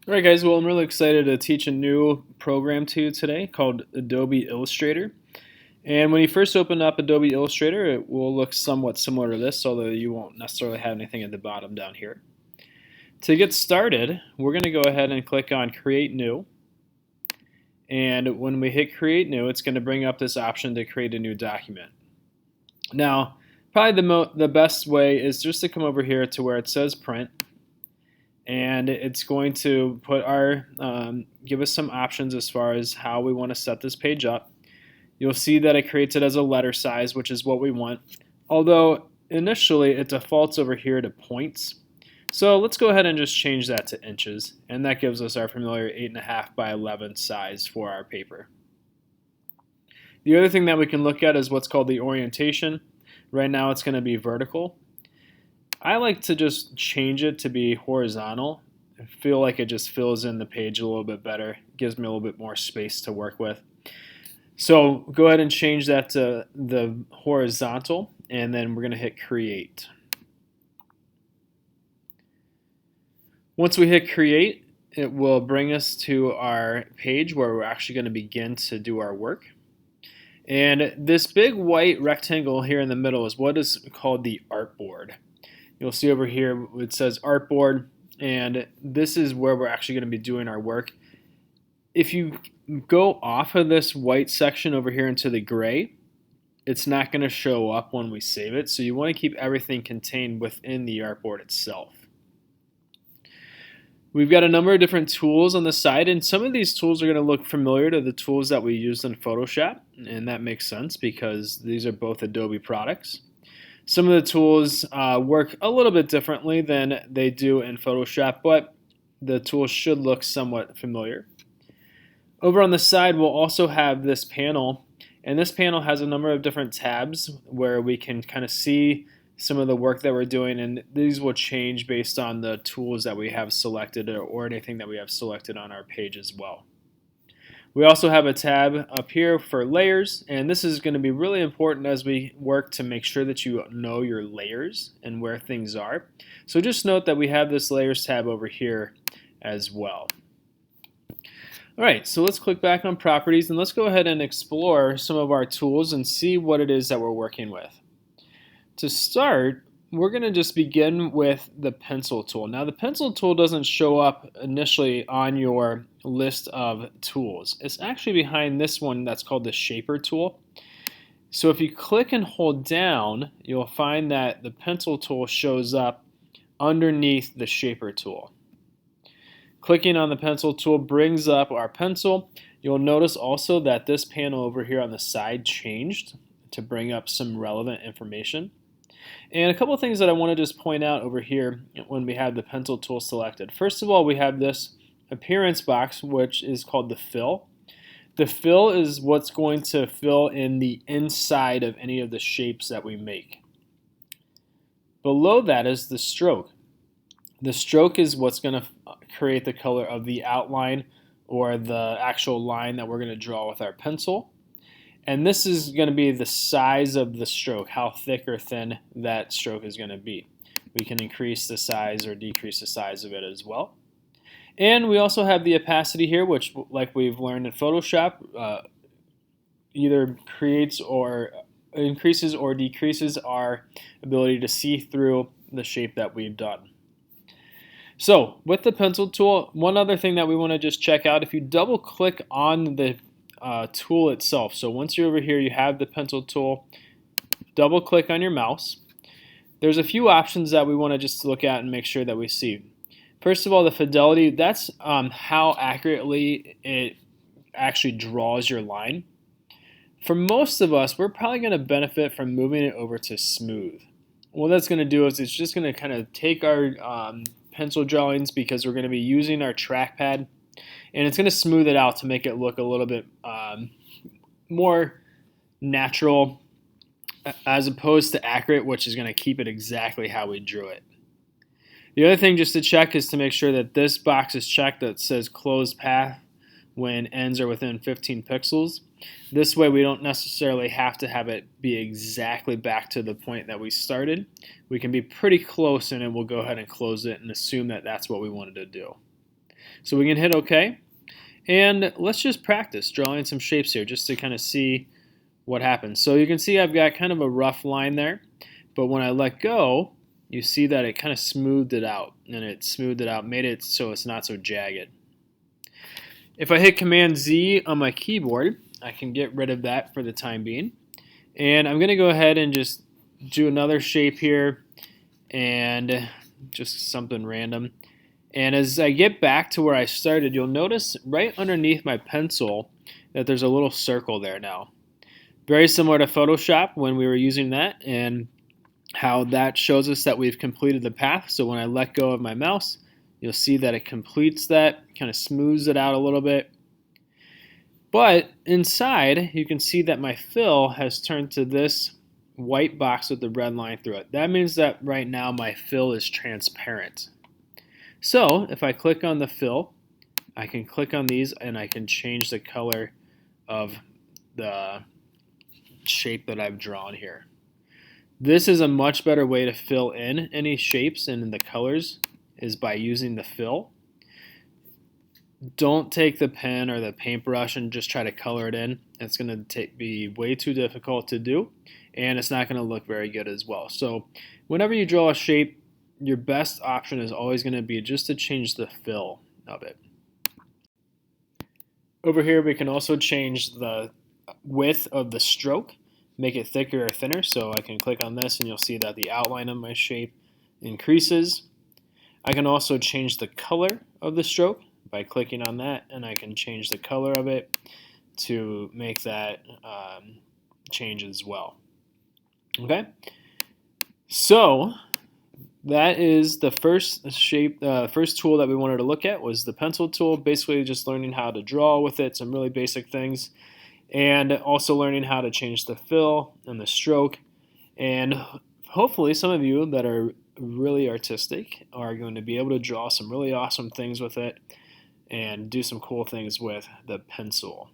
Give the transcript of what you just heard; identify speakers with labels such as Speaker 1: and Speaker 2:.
Speaker 1: Alright guys, well I'm really excited to teach a new program to you today called Adobe Illustrator. And when you first open up Adobe Illustrator, it will look somewhat similar to this, although you won't necessarily have anything at the bottom down here. To get started, we're going to go ahead and click on Create New. And when we hit Create New, it's going to bring up this option to create a new document. Now, probably the best way is just to come over here to where it says Print. And it's going to put give us some options as far as how we want to set this page up. You'll see that it creates it as a letter size, which is what we want. Although initially it defaults over here to points. So let's go ahead and just change that to inches, and that gives us our familiar 8.5 by 11 size for our paper. The other thing that we can look at is what's called the orientation. Right now it's going to be vertical. I like to just change it to be horizontal. I feel like it just fills in the page a little bit better. It gives me a little bit more space to work with. So go ahead and change that to the horizontal, and then we're going to hit Create. Once we hit Create, it will bring us to our page where we're actually going to begin to do our work. And this big white rectangle here in the middle is what is called the Artboard. You'll see over here it says Artboard, and this is where we're actually going to be doing our work. If you go off of this white section over here into the gray, it's not going to show up when we save it, so you want to keep everything contained within the Artboard itself. We've got a number of different tools on the side, and some of these tools are going to look familiar to the tools that we used in Photoshop, and that makes sense because these are both Adobe products. Some of the tools work a little bit differently than they do in Photoshop, but the tools should look somewhat familiar. Over on the side, we'll also have this panel, and this panel has a number of different tabs where we can kind of see some of the work that we're doing, and these will change based on the tools that we have selected or anything that we have selected on our page as well. We also have a tab up here for layers, and this is going to be really important as we work to make sure that you know your layers and where things are. So just note that we have this layers tab over here as well. Alright, so let's click back on properties and let's go ahead and explore some of our tools and see what it is that we're working with. To start, we're going to just begin with the pencil tool. Now the pencil tool doesn't show up initially on your list of tools. It's actually behind this one that's called the shaper tool. So if you click and hold down, you'll find that the pencil tool shows up underneath the shaper tool. Clicking on the pencil tool brings up our pencil. You'll notice also that this panel over here on the side changed to bring up some relevant information. And a couple of things that I want to just point out over here when we have the pencil tool selected. First of all, we have this appearance box, which is called the fill. The fill is what's going to fill in the inside of any of the shapes that we make. Below that is the stroke. The stroke is what's going to create the color of the outline or the actual line that we're going to draw with our pencil. And this is going to be the size of the stroke, how thick or thin that stroke is going to be. We can increase the size or decrease the size of it as well. And we also have the opacity here, which, like we've learned in Photoshop, either creates or increases or decreases our ability to see through the shape that we've done. So with the pencil tool, one other thing that we want to just check out, if you double click on the tool itself. So once you're over here, you have the pencil tool. Double click on your mouse. There's a few options that we want to just look at and make sure that we see. First of all, the fidelity, that's how accurately it actually draws your line. For most of us, we're probably going to benefit from moving it over to smooth. What that's going to do is it's just going to kind of take our pencil drawings, because we're going to be using our trackpad, and it's going to smooth it out to make it look a little bit more natural as opposed to accurate, which is going to keep it exactly how we drew it. The other thing just to check is to make sure that this box is checked that says closed path when ends are within 15 pixels. This way we don't necessarily have to have it be exactly back to the point that we started. We can be pretty close, and then we'll go ahead and close it and assume that that's what we wanted to do. So we can hit OK. And let's just practice drawing some shapes here just to kind of see what happens. So you can see I've got kind of a rough line there, but when I let go, you see that it kind of smoothed it out, and it smoothed it out, made it so it's not so jagged. If I hit Command Z on my keyboard, I can get rid of that for the time being. And I'm going to go ahead and just do another shape here, and just something random. And as I get back to where I started, you'll notice right underneath my pencil that there's a little circle there now. Very similar to Photoshop when we were using that, and how that shows us that we've completed the path. So when I let go of my mouse, you'll see that it completes that, kind of smooths it out a little bit. But inside, you can see that my fill has turned to this white box with the red line through it. That means that right now my fill is transparent. So if I click on the fill, I can click on these and I can change the color of the shape that I've drawn here. This is a much better way to fill in any shapes and the colors is by using the fill. Don't take the pen or the paintbrush and just try to color it in. It's going to be way too difficult to do, and it's not going to look very good as well. So whenever you draw a shape, your best option is always going to be just to change the fill of it. Over here we can also change the width of the stroke, make it thicker or thinner. So I can click on this and you'll see that the outline of my shape increases. I can also change the color of the stroke by clicking on that, and I can change the color of it to make that change as well. Okay, so that is the first shape. First tool that we wanted to look at was the pencil tool. Basically, just learning how to draw with it, some really basic things, and also learning how to change the fill and the stroke. And hopefully, some of you that are really artistic are going to be able to draw some really awesome things with it and do some cool things with the pencil.